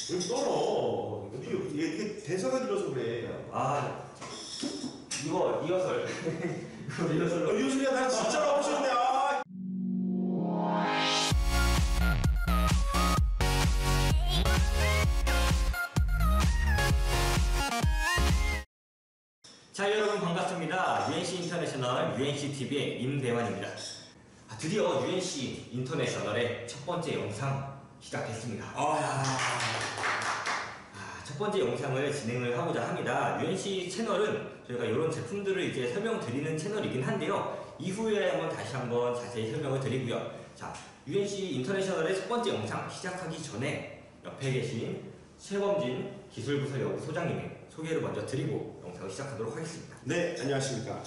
왜 떨어? 이게 대사가 길어서 그래. 아, 이거 리허설. 이거 리허설로. 이효술이야, 난 진짜로 하고 싶네. 아. 자, 여러분 반갑습니다. UNC 인터내셔널 UNC TV의 임대환입니다. 드디어 UNC 인터내셔널의 첫 번째 영상 시작했습니다. 첫 번째 영상을 진행을 하고자 합니다. UNC 채널은 저희가 이런 제품들을 이제 설명드리는 채널이긴 한데요. 이후에 다시 한번 자세히 설명을 드리고요. 자, UNC 인터내셔널의 첫 번째 영상 시작하기 전에 옆에 계신 최범진 기술부설 연구소장님의 소개를 먼저 드리고 영상을 시작하도록 하겠습니다. 네, 안녕하십니까.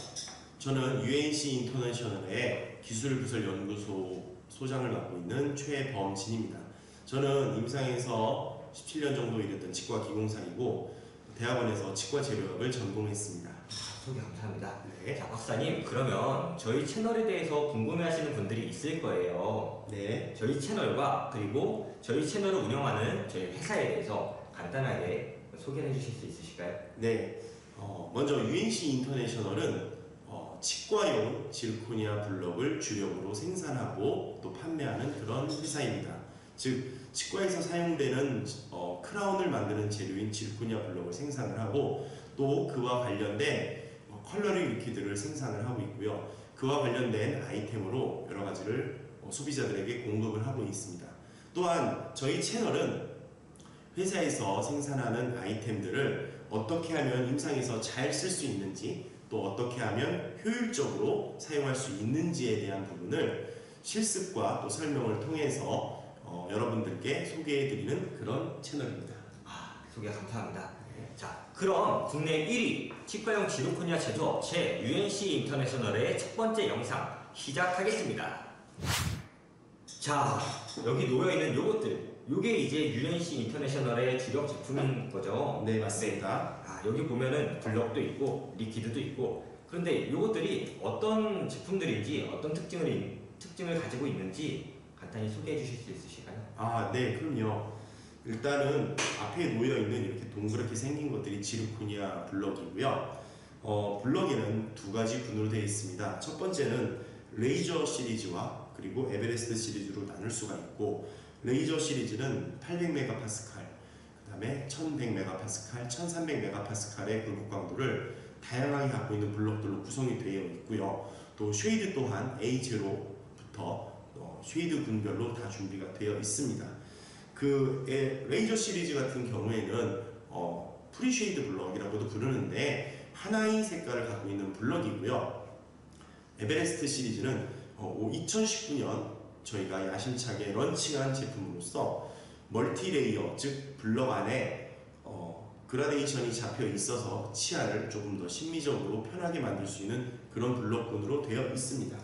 저는 UNC 인터내셔널의 기술부설 연구소 소장을 맡고 있는 최범진입니다. 저는 임상에서 17년 정도 일했던 치과 기공사이고 대학원에서 치과 재료학을 전공했습니다. 소개 감사합니다. 네. 자, 박사님, 그러면 저희 채널에 대해서 궁금해하시는 분들이 있을 거예요. 네. 저희 채널과 그리고 저희 채널을 운영하는 저희 회사에 대해서 간단하게 소개를 해주실 수 있으실까요? 네. 먼저 UNC 인터내셔널은 치과용 질코니아 블럭을 주력으로 생산하고 또 판매하는 그런 회사입니다. 즉 치과에서 사용되는 크라운을 만드는 재료인 질코니아 블럭을 생산을 하고 또 그와 관련된 컬러링 리퀴드를 생산을 하고 있고요. 그와 관련된 아이템으로 여러 가지를 소비자들에게 공급을 하고 있습니다. 또한 저희 채널은 회사에서 생산하는 아이템들을 어떻게 하면 임상에서 잘 쓸 수 있는지 또 어떻게 하면 효율적으로 사용할 수 있는지에 대한 부분을 실습과 또 설명을 통해서 여러분들께 소개해드리는 그런 채널입니다. 소개 감사합니다. 자, 그럼 국내 1위 치과용 지르코니아 제조업체 UNC 인터내셔널의 첫 번째 영상 시작하겠습니다. 자, 여기 놓여있는 요것들, 요게 이제 UNC 인터내셔널의 주력 제품인 거죠? 네, 맞습니다. 여기 보면은 블럭도 있고 리퀴드도 있고, 그런데 요것들이 어떤 제품들인지 어떤 특징을 가지고 있는지 간단히 소개해 주실 수 있으실까요? 네, 그럼요. 일단은 앞에 놓여있는 이렇게 동그랗게 생긴 것들이 지르코니아 블럭이고요. 블럭에는 두 가지 군으로 되어 있습니다. 첫 번째는 레이저 시리즈와 그리고 에베레스트 시리즈로 나눌 수가 있고, 레이저 시리즈는 800메가파스칼, 그 다음에 1100메가파스칼, 1300메가파스칼의 굴곡 강도를 다양하게 갖고 있는 블럭들로 구성이 되어 있고요. 또 쉐이드 또한 A0부터 쉐이드 군별로 다 준비가 되어 있습니다. 레이저 시리즈 같은 경우에는 프리쉐이드 블럭이라고도 부르는데 하나의 색깔을 갖고 있는 블럭이고요. 에베레스트 시리즈는 2019년 저희가 야심차게 런칭한 제품으로서 멀티레이어, 즉 블럭 안에 그라데이션이 잡혀 있어서 치아를 조금 더 심미적으로 편하게 만들 수 있는 그런 블럭군으로 되어 있습니다.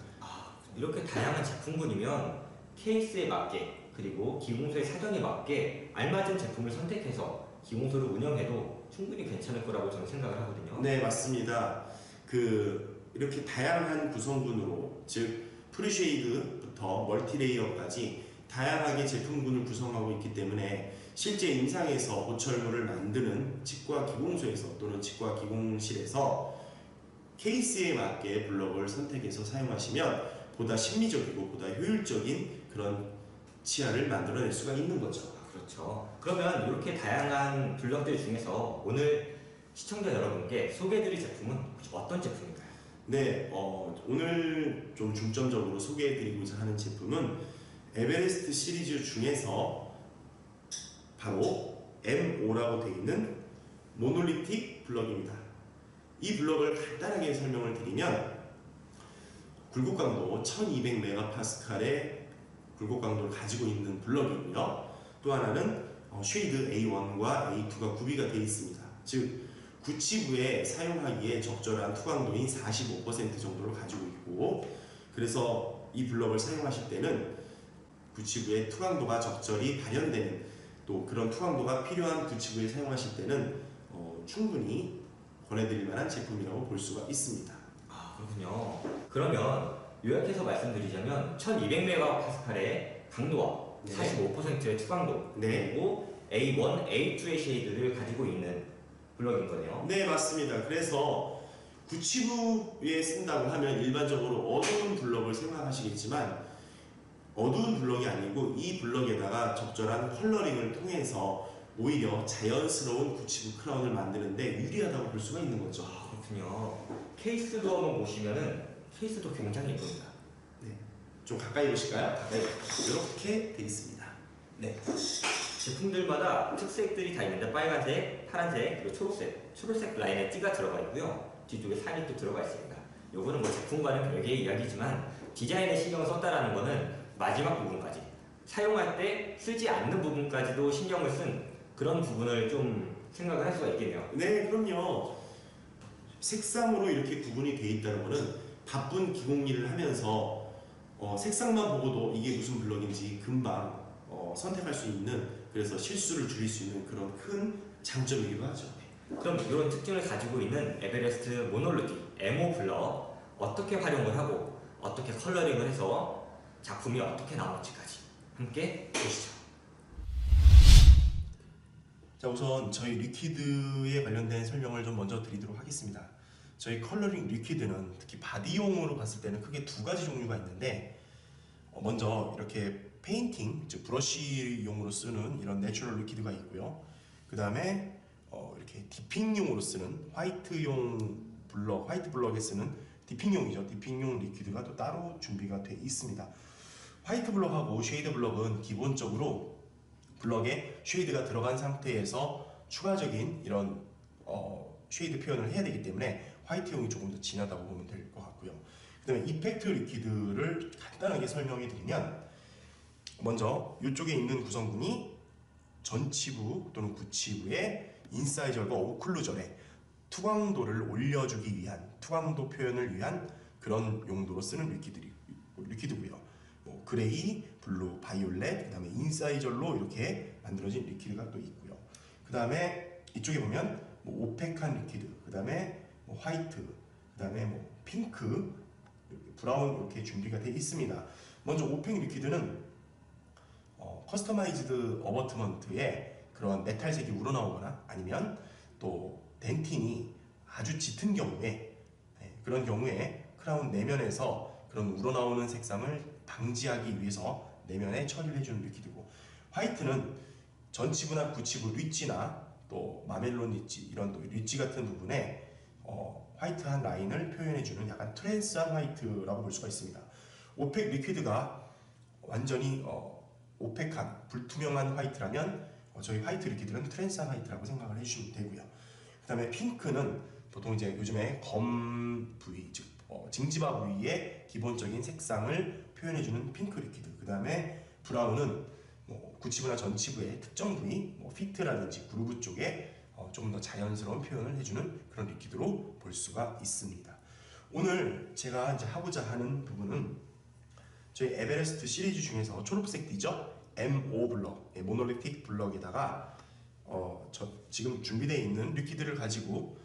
이렇게 다양한 제품군이면 케이스에 맞게 그리고 기공소의 사정에 맞게 알맞은 제품을 선택해서 기공소를 운영해도 충분히 괜찮을 거라고 저는 생각을 하거든요. 네, 맞습니다. 이렇게 다양한 구성군으로, 즉 프리쉐이드부터 멀티레이어까지 다양하게 제품군을 구성하고 있기 때문에 실제 임상에서 보철물을 만드는 치과 기공소에서 또는 치과 기공실에서 케이스에 맞게 블럭을 선택해서 사용하시면 보다 심미적이고 보다 효율적인 그런 치아를 만들어낼 수가 있는 거죠. 그렇죠. 그러면 이렇게 다양한 블럭들 중에서 오늘 시청자 여러분께 소개해드릴 제품은 혹시 어떤 제품인가요? 네, 오늘 좀 중점적으로 소개해드리고자 하는 제품은 에베레스트 시리즈 중에서 바로 M5라고 되어 있는 모놀리틱 블럭입니다. 이 블럭을 간단하게 설명을 드리면 굴곡 강도 1200메가파스칼의 굴곡 강도를 가지고 있는 블럭이고요. 또 하나는 쉐이드 A1과 A2가 구비가 되어 있습니다. 즉 구치부에 사용하기에 적절한 투강도인 45% 정도를 가지고 있고, 그래서 이 블럭을 사용하실 때는 구치부의 투강도가 적절히 발현되는, 또 그런 투강도가 필요한 구치부에 사용하실 때는 충분히 권해드릴 만한 제품이라고 볼 수가 있습니다. 그렇군요. 그러면 요약해서 말씀드리자면 1200메가파스칼의 강도와 45%의 투강도, 네. 그리고 A1, A2의 쉐이드를 가지고 있는 블럭인 거네요. 네, 맞습니다. 그래서 구치부에 쓴다고 하면 일반적으로 어두운 블럭을 생각하시겠지만 어두운 블럭이 아니고 이 블럭에다가 적절한 컬러링을 통해서 오히려 자연스러운 구치부 크라운을 만드는데 유리하다고 볼 수가 있는 거죠. 아, 그렇군요. 케이스도 한번 보시면은 케이스도 굉장히 예쁩니다. 네, 좀 가까이 보실까요? 네. 이렇게 돼 있습니다. 네. 제품들마다 특색들이 다 있는데 빨간색, 파란색, 그리고 초록색 라인에 띠가 들어가 있고요. 뒤쪽에 살이 또 들어가 있습니다. 요거는 뭐 제품과는 별개의 이야기지만 디자인에 신경을 썼다라는 거는 마지막 부분까지 사용할 때 쓰지 않는 부분까지도 신경을 쓴 그런 부분을 좀 생각을 할 수가 있겠네요. 네, 그럼요. 색상으로 이렇게 구분이 돼 있다는 거는 바쁜 기공일을 하면서 색상만 보고도 이게 무슨 블럭인지 금방 선택할 수 있는, 그래서 실수를 줄일 수 있는 그런 큰 장점이기도 하죠. 그럼 이런 특징을 가지고 있는 에베레스트 모놀리틱 M5 블럭 어떻게 활용을 하고 어떻게 컬러링을 해서 작품이 어떻게 나올지까지 함께 보시죠. 자, 우선 저희 리퀴드에 관련된 설명을 좀 먼저 드리도록 하겠습니다. 저희 컬러링 리퀴드는 특히 바디용으로 봤을 때는 크게 두 가지 종류가 있는데, 먼저 이렇게 페인팅, 즉 브러쉬용으로 쓰는 이런 내추럴 리퀴드가 있고요. 그 다음에 이렇게 디핑용으로 쓰는 화이트 블럭에 쓰는 디핑용이죠. 디핑용 리퀴드가 또 따로 준비가 돼 있습니다. 화이트 블럭하고 쉐이드 블럭은 기본적으로 블럭에 쉐이드가 들어간 상태에서 추가적인 이런 쉐이드 표현을 해야 되기 때문에 화이트용이 조금 더 진하다고 보면 될 것 같고요. 그 다음에 이펙트 리퀴드를 간단하게 설명해 드리면, 먼저 이쪽에 있는 구성분이 전치부 또는 구치부의 인사이저과 오클루전에 투광도를 올려주기 위한, 투광도 표현을 위한 그런 용도로 쓰는 리퀴드고요. 뭐 그레이, 블루, 바이올렛, 그 다음에 인사이저로 이렇게 만들어진 리퀴드가 또 있고요. 그 다음에 이쪽에 보면 뭐 오펙한 리퀴드, 그 다음에 뭐 화이트, 그 다음에 뭐 핑크, 브라운 이렇게 준비가 되어 있습니다. 먼저 오펙 리퀴드는 커스터마이즈드 어버트먼트에 그런 메탈색이 우러나오거나 아니면 또 덴틴이 아주 짙은 경우에, 그런 경우에 크라운 내면에서 그런 우러나오는 색상을 방지하기 위해서 내면에 처리를 해주는 리퀴드고, 화이트는 전치부나 구치부 리지나 또 마멜론 리지, 이런 또 리지 같은 부분에 화이트한 라인을 표현해주는 약간 트랜스한 화이트라고 볼 수가 있습니다. 오펙 리퀴드가 완전히 오펙한 불투명한 화이트라면 저희 화이트 리퀴드는 트랜스한 화이트라고 생각을 해주시면 되고요. 그 다음에 핑크는 보통 이제 요즘에 검 부위, 즉 징지바 부위의 기본적인 색상을 표현해주는 핑크 리퀴드. 그 다음에 브라운은 뭐 구치부나 전치부의 특정 부위, 뭐 피트라든지 그루브 쪽에 조금 더 자연스러운 표현을 해주는 그런 리퀴드로 볼 수가 있습니다. 오늘 제가 이제 하고자 하는 부분은 저희 에베레스트 시리즈 중에서 초록색 띠죠, M5 블럭, 모놀리틱 블럭에다가 지금 준비되어 있는 리퀴드를 가지고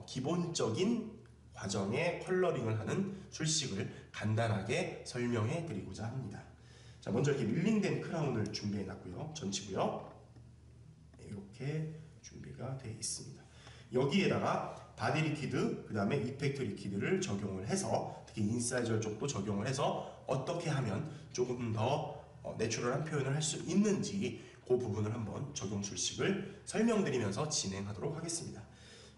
기본적인 과정의 컬러링을 하는 술식을 간단하게 설명해 드리고자 합니다. 자, 먼저 이렇게 밀링된 크라운을 준비해 놨고요. 전치고요. 이렇게 준비가 되어 있습니다. 여기에다가 바디 리퀴드, 그 다음에 이펙트 리퀴드를 적용을 해서, 특히 인사이저 쪽도 적용을 해서 어떻게 하면 조금 더 내추럴한 표현을 할 수 있는지 그 부분을 한번 적용 술식을 설명드리면서 진행하도록 하겠습니다.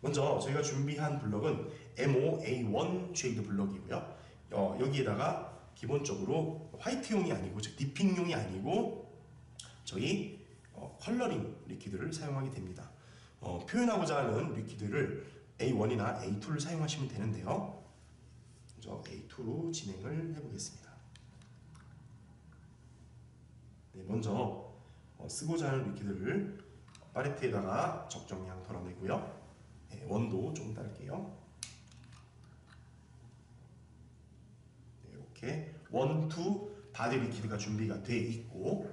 먼저 저희가 준비한 블럭은 M5A1 쉐이드 블럭이고요. 여기에다가 기본적으로 화이트용이 아니고, 즉 디핑용이 아니고 저희 컬러링 리퀴드를 사용하게 됩니다. 표현하고자 하는 리퀴드를 A1이나 A2를 사용하시면 되는데요. 먼저 A2로 진행을 해보겠습니다. 네, 먼저 쓰고자 하는 리퀴드를 파레트에다가 적정량 덜어내고요. 네, 원도 좀 따를게요. 네, 이렇게 1, 2 바디 리퀴드가 준비가 돼 있고,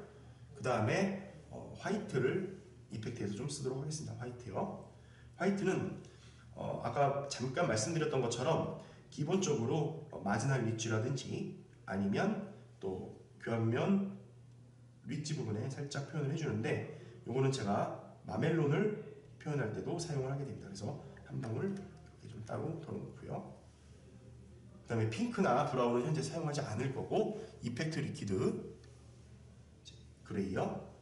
그 다음에 화이트를 이펙트에서 좀 쓰도록 하겠습니다. 화이트요. 화이트는 아까 잠깐 말씀드렸던 것처럼 기본적으로 마지막 리치라든지 아니면 또 교환면 리치 부분에 살짝 표현을 해주는데, 요거는 제가 마멜론을 표현할 때도 사용을 하게 됩니다. 그래서 한 방울 이렇게 좀 따로 덜어놓고요. 그 다음에 핑크나 브라운은 현재 사용하지 않을 거고, 이펙트 리퀴드 그레이요.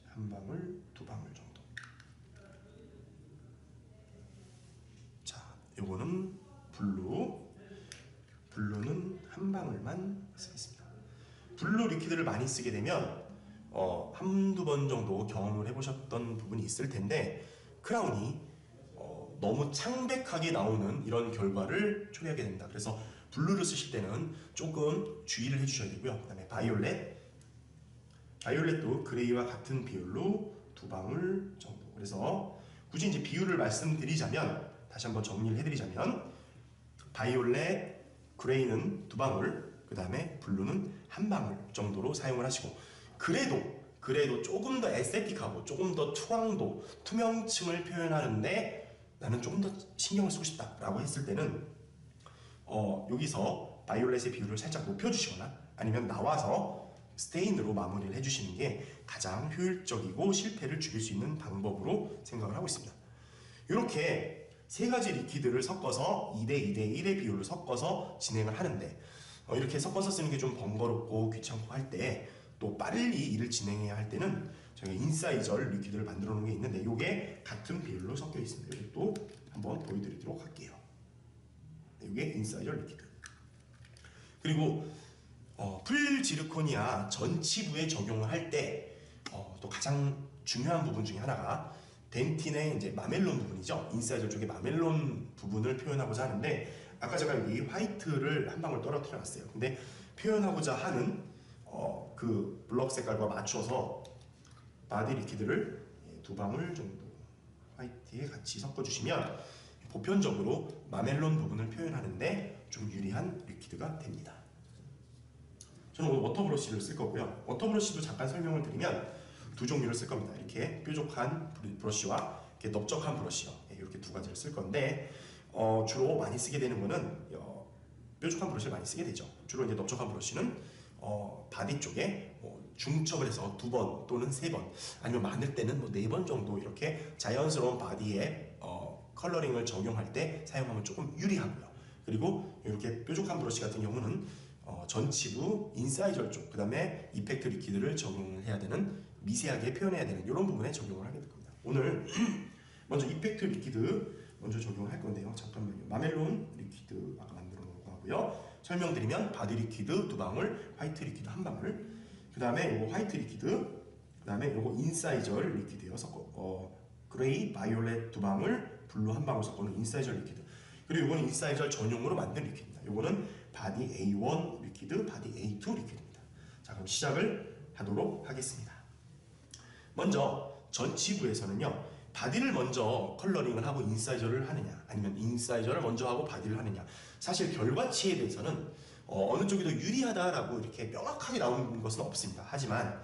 한 방울, 두 방울 정도. 자, 요거는 블루는 한 방울만 쓰겠습니다. 블루 리퀴드를 많이 쓰게 되면 한두 번 정도 경험을 해보셨던 부분이 있을 텐데, 크라운이 너무 창백하게 나오는 이런 결과를 초래하게 됩니다. 그래서 블루를 쓰실 때는 조금 주의를 해주셔야 되고요. 그 다음에 바이올렛도 그레이와 같은 비율로 두 방울 정도. 그래서 굳이 이제 비율을 말씀드리자면, 다시 한번 정리를 해드리자면, 바이올렛, 그레이는 두 방울, 그 다음에 블루는 한 방울 정도로 사용을 하시고, 그래도 조금 더 에스테틱하고 조금 더 투광도, 투명층을 표현하는데 나는 조금 더 신경을 쓰고 싶다라고 했을 때는 여기서 바이올렛의 비율을 살짝 높여주시거나 아니면 나와서 스테인으로 마무리를 해주시는 게 가장 효율적이고 실패를 줄일 수 있는 방법으로 생각을 하고 있습니다. 이렇게 세 가지 리퀴드를 섞어서 2대2대1의 비율로 섞어서 진행을 하는데, 이렇게 섞어서 쓰는 게 좀 번거롭고 귀찮고 할 때, 또 빨리 일을 진행해야 할 때는 저희가 인사이저 리퀴드를 만들어 놓은 게 있는데, 이게 같은 비율로 섞여 있습니다. 이것도 한번 보여드리도록 할게요. 이게 인사이저 리퀴드. 그리고 풀 지르코니아 전치부에 적용을 할 때 또 가장 중요한 부분 중에 하나가 덴틴의 이제 마멜론 부분이죠. 인사이저 쪽의 마멜론 부분을 표현하고자 하는데, 아까 제가 여기 화이트를 한 방울 떨어뜨려 놨어요. 근데 표현하고자 하는 그 블럭 색깔과 맞춰서 바디 리퀴드를 두 방울 정도 화이트에 같이 섞어주시면 보편적으로 마멜론 부분을 표현하는데 좀 유리한 리퀴드가 됩니다. 저는 오늘 워터브러쉬를 쓸 거고요. 워터브러쉬도 잠깐 설명을 드리면 두 종류를 쓸 겁니다. 이렇게 뾰족한 브러쉬와 이렇게 넓적한 브러쉬요. 이렇게 두 가지를 쓸 건데, 주로 많이 쓰게 되는 거는 뾰족한 브러쉬를 많이 쓰게 되죠. 주로 이제 넓적한 브러쉬는 바디 쪽에 중첩을 해서 2번 또는 3번, 아니면 많을 때는 4번 정도 이렇게 자연스러운 바디에 컬러링을 적용할 때 사용하면 조금 유리하고요. 그리고 이렇게 뾰족한 브러쉬 같은 경우는 전치부, 인사이저 쪽, 그 다음에 이펙트 리퀴드를 적용을 해야 되는, 미세하게 표현해야 되는 이런 부분에 적용을 하게 될 겁니다. 오늘 먼저 이펙트 리퀴드 먼저 적용을 할 건데요. 잠깐만요. 마멜론 리퀴드 아까 만들어 놓고 하고요. 설명드리면 바디 리퀴드 2방울, 화이트 리퀴드 1방울, 그 다음에 요거 화이트 리퀴드, 그 다음에 요거 인사이저 리퀴드요. 그레이, 바이올렛 2방울, 블루 1방울 섞어놓은 인사이저 리퀴드. 그리고 요거는 인사이저 전용으로 만든 리퀴드입니다. 요거는 바디 A1 리퀴드, 바디 A2 리퀴드입니다. 자, 그럼 시작을 하도록 하겠습니다. 먼저 전치부에서는요, 바디를 먼저 컬러링을 하고 인사이저를 하느냐, 아니면 인사이저를 먼저 하고 바디를 하느냐, 사실 결과치에 대해서는 어느 쪽이 더 유리하다라고 이렇게 명확하게 나오는 것은 없습니다. 하지만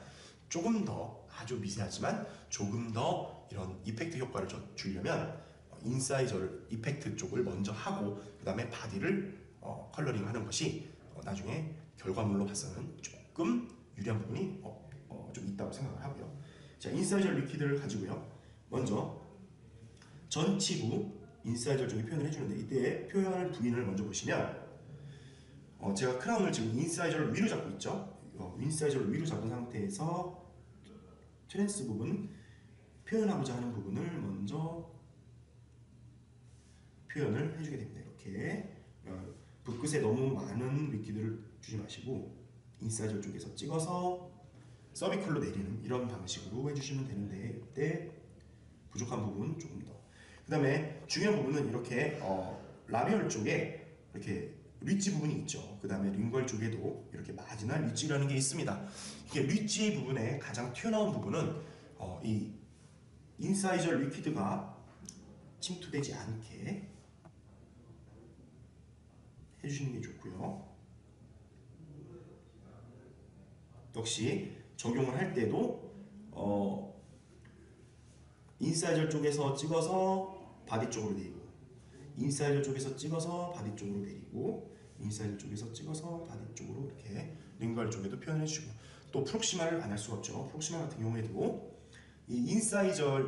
조금 더, 아주 미세하지만 조금 더 이런 이펙트 효과를 주려면 인사이저를, 이펙트 쪽을 먼저 하고 그 다음에 바디를 컬러링 하는 것이 나중에 결과물로 봐서는 조금 유리한 부분이 좀 있다고 생각을 하고요. 자, 인사이저 리퀴드를 가지고요, 먼저 전치부 인사이저 쪽에 표현을 해주는데, 이때 표현할 부위를 먼저 보시면 제가 크라운을 지금 인사이저를 위로 잡고 있죠. 인사이저를 위로 잡은 상태에서 트랜스 부분, 표현하고자 하는 부분을 먼저 표현을 해주게 됩니다. 이렇게 붓끝에 너무 많은 리퀴드를 주지 마시고 인사이저 쪽에서 찍어서 서비클로 내리는 이런 방식으로 해주시면 되는데, 이때 부족한 부분 조금 더. 그 다음에 중요한 부분은 이렇게 라비얼 쪽에 이렇게 리지 부분이 있죠. 그 다음에 링걸 쪽에도 이렇게 마지날 리지라는 게 있습니다. 이게 리지 부분에 가장 튀어나온 부분은 이 인사이저 리퀴드가 침투되지 않게 해주시는 게 좋고요. 역시 적용을 할 때도 인사이저 쪽에서 찍어서 바디 쪽으로 내리고, 인사이저 쪽에서 찍어서 바디 쪽으로 내리고, 인사이저 쪽에서 찍어서 바디 쪽으로 이렇게 링걸 쪽에도 표현해 주시고, 또 프록시마를 안 할 수가 없죠. 프록시마 같은 경우에도 이 인사이저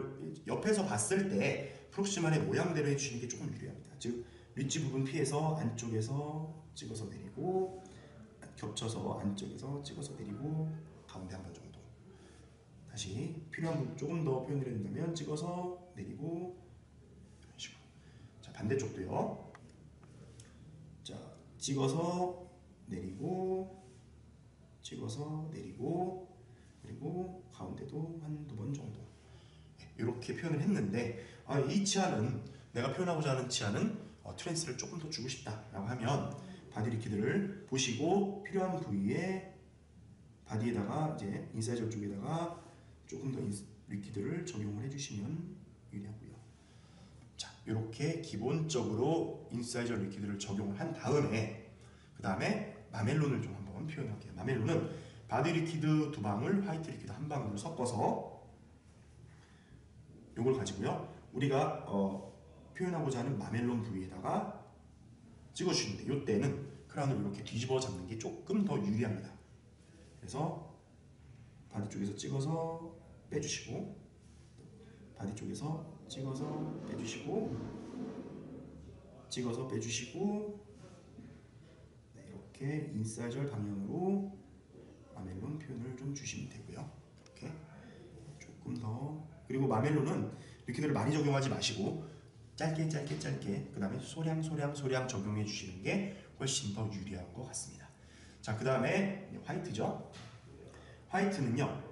옆에서 봤을 때 프록시마의 모양대로 해주시는 게 조금 유리합니다. 즉 릿지 부분 피해서 안쪽에서 찍어서 내리고, 겹쳐서 안쪽에서 찍어서 내리고, 가운데 한 번 정도. 다시 필요한 부분 조금 더 표현을 해준다면 찍어서 내리고, 이런 식으로. 자, 반대쪽도요. 자, 찍어서 내리고, 찍어서 내리고, 그리고 가운데도 한두 번 정도. 이렇게 표현을 했는데, 이 치아는, 내가 표현하고자 하는 치아는 트랜스를 조금 더 주고 싶다라고 하면 바디 리퀴드를 보시고 필요한 부위에 바디에다가 이제 인사이저 쪽에다가 조금 더 리퀴드를 적용을 해주시면 유리하고요. 자, 이렇게 기본적으로 인사이저 리퀴드를 적용을 한 다음에 그 다음에 마멜론을 좀 한번 표현할게요. 마멜론은 바디 리퀴드 2방울, 화이트 리퀴드 1방울을 섞어서 이걸 가지고요. 우리가 표현하고자 하는 마멜론 부위에다가 찍어주시는데 이때는 크라운을 이렇게 뒤집어 잡는 게 조금 더 유리합니다. 그래서 바디 쪽에서 찍어서 빼주시고, 바디 쪽에서 찍어서 빼주시고, 찍어서 빼주시고, 네, 이렇게 인사이저 방향으로 마멜론 표현을 좀 주시면 되고요. 이렇게 조금 더. 그리고 마멜론은 리퀴드를 많이 적용하지 마시고 짧게 그 다음에 소량 적용해 주시는 게 훨씬 더 유리한 것 같습니다. 자, 그 다음에 화이트죠. 화이트는요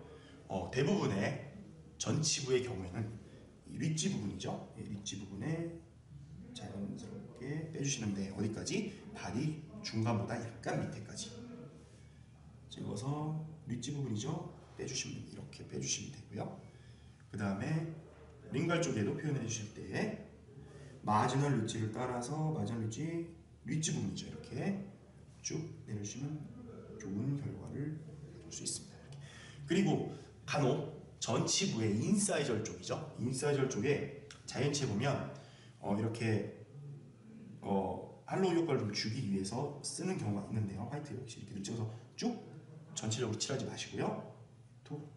대부분의 전치부의 경우에는 이 릿지 부분이죠. 릿지 부분에 자연스럽게 빼주시는데 어디까지? 바디 중간보다 약간 밑에까지 찍어서 릿지 부분이죠. 빼주시면 이렇게 빼주시면 되고요. 그 다음에 링갈 쪽에도 표현해 주실 때 마지널 릿지를 따라서 마지널 릿지 부분이죠. 이렇게 쭉 내려주시면 좋은 결과를 볼 수 있습니다. 이렇게. 그리고 간혹 전치부의 인사이저 쪽이죠. 인사이저 쪽에 자연치에 보면 이렇게 할로우 효과를 좀 주기 위해서 쓰는 경우가 있는데요. 화이트 이렇게 찍어서 쭉 전체적으로 칠하지 마시고요. 톡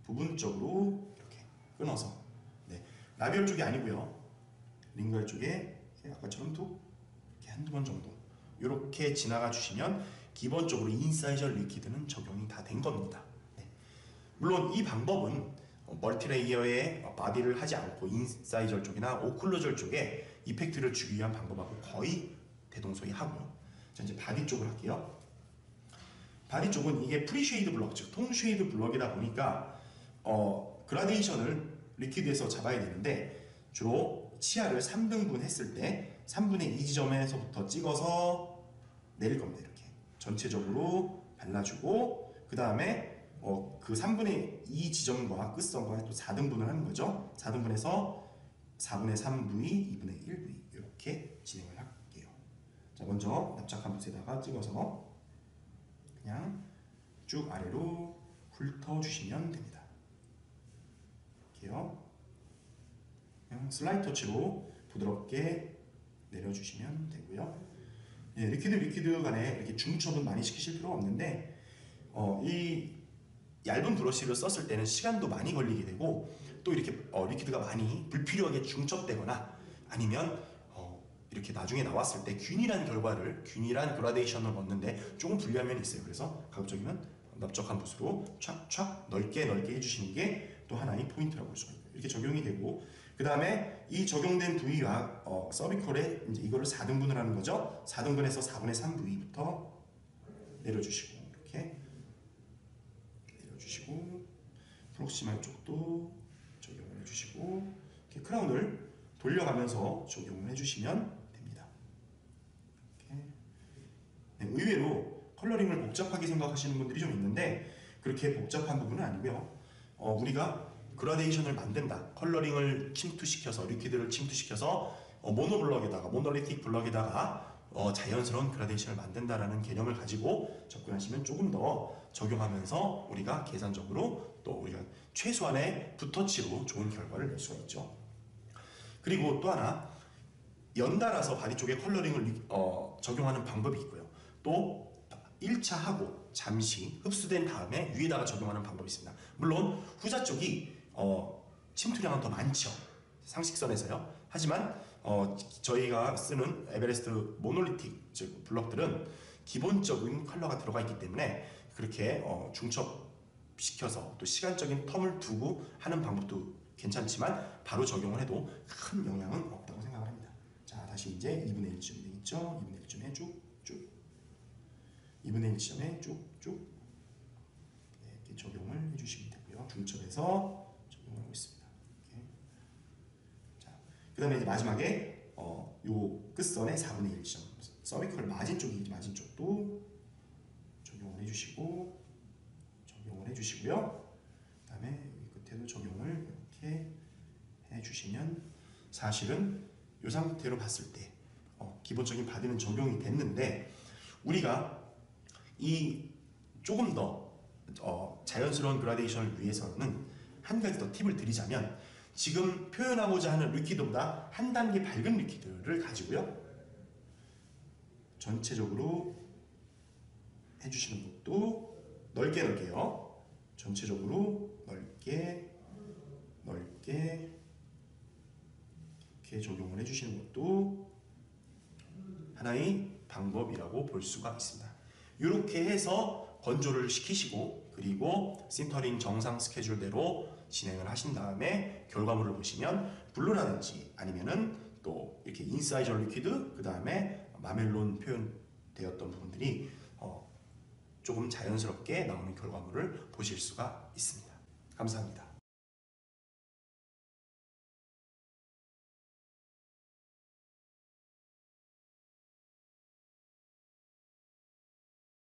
부분적으로 이렇게 끊어서, 네, 라비얼 쪽이 아니고요. 링갈 쪽에 아까처럼 톡 이렇게 한두 번 정도 이렇게 지나가 주시면 기본적으로 인사이저 리퀴드는 적용이 다 된 겁니다. 네. 물론 이 방법은 멀티레이어의 바디를 하지 않고 인사이저 쪽이나 오클루저 쪽에 이펙트를 주기 위한 방법하고 거의 대동소이하고요. 자, 이제 바디 쪽을 할게요. 바디 쪽은 이게 프리쉐이드 블럭, 즉 통쉐이드 블럭이다 보니까 그라데이션을 리퀴드에서 잡아야 되는데 주로 치아를 3등분 했을 때 3분의 2 지점에서부터 찍어서 내릴 겁니다. 이렇게 전체적으로 발라주고 그 다음에 그 3분의 2 지점과 끝선과 또 4등분을 하는 거죠. 4등분해서 4분의 3 부위, 2분의 1 부위 이렇게 진행을 할게요. 자, 먼저 납작한 붓에다가 찍어서 그냥 쭉 아래로 훑어주시면 됩니다. 이렇게요. 그냥 슬라이드 터치로 부드럽게 내려주시면 되고요. 예, 리퀴드 간에 이렇게 중첩은 많이 시키실 필요가 없는데 이 얇은 브러쉬를 썼을 때는 시간도 많이 걸리게 되고 또 이렇게 리퀴드가 많이 불필요하게 중첩되거나 아니면 이렇게 나중에 나왔을 때 균일한 그라데이션을 얻는데 조금 불리한 면이 있어요. 그래서 가급적이면 넓적한 붓으로 촥촥 넓게 해주시는 게 또 하나의 포인트라고 볼 수가 있고요. 이렇게 적용이 되고 그 다음에 이 적용된 부위와 서비컬에 이제 이거를 4등분을 하는 거죠. 4등분해서 4분의 3 부위부터 내려주시고 이렇게 내려주시고 프록시말 쪽도 적용을 해주시고 이렇게 크라운을 돌려가면서 적용을 해주시면 됩니다. 이렇게. 네, 의외로 컬러링을 복잡하게 생각하시는 분들이 좀 있는데 그렇게 복잡한 부분은 아니고요. 우리가 그라데이션을 만든다, 컬러링을 침투시켜서 리퀴드를 침투시켜서 모노블럭에다가 모노리틱 블럭에다가 자연스러운 그라데이션을 만든다라는 개념을 가지고 접근하시면 조금 더 적용하면서 우리가 계산적으로 또 우리가 최소한의 붓터치로 좋은 결과를 낼 수가 있죠. 그리고 또 하나 연달아서 바디 쪽에 컬러링을 적용하는 방법이 있고요. 또 1차 하고 잠시 흡수된 다음에 위에다가 적용하는 방법이 있습니다. 물론 후자 쪽이 침투량은 더 많죠. 상식선에서요. 하지만 저희가 쓰는 에베레스트 모놀리틱 즉 블럭들은 기본적인 컬러가 들어가 있기 때문에 그렇게 중첩시켜서 또 시간적인 텀을 두고 하는 방법도 괜찮지만 바로 적용을 해도 큰 영향은 없다고 생각을 합니다. 자, 다시 이제 2분의 1쯤 되겠죠? 2분의 1쯤에 쭉쭉 2분의 1점에 쭉쭉 이렇게 적용을 해주시면 되고요. 중첩에서 적용을 하고 있습니다. 이렇게. 자, 그 다음에 이제 마지막에 요 끝선에 4분의 1점 서비컬 마진 쪽이 마진 쪽도 적용을 해주시고 적용을 해주시고요. 그 다음에 여기 끝에도 적용을 이렇게 해주시면 사실은 이 상태로 봤을 때 기본적인 바디는 적용이 됐는데 우리가 이 조금 더 자연스러운 그라데이션을 위해서는 한 가지 더 팁을 드리자면 지금 표현하고자 하는 리퀴드보다 한 단계 밝은 리퀴드를 가지고요. 전체적으로 해주시는 것도 넓게요. 전체적으로 넓게 이렇게 적용을 해주시는 것도 하나의 방법이라고 볼 수가 있습니다. 이렇게 해서 건조를 시키시고 그리고 신터링 정상 스케줄대로 진행을 하신 다음에 결과물을 보시면 블루라든지 아니면은 또 이렇게 인사이저 리퀴드 그 다음에 마멜론 표현되었던 부분들이 조금 자연스럽게 나오는 결과물을 보실 수가 있습니다. 감사합니다.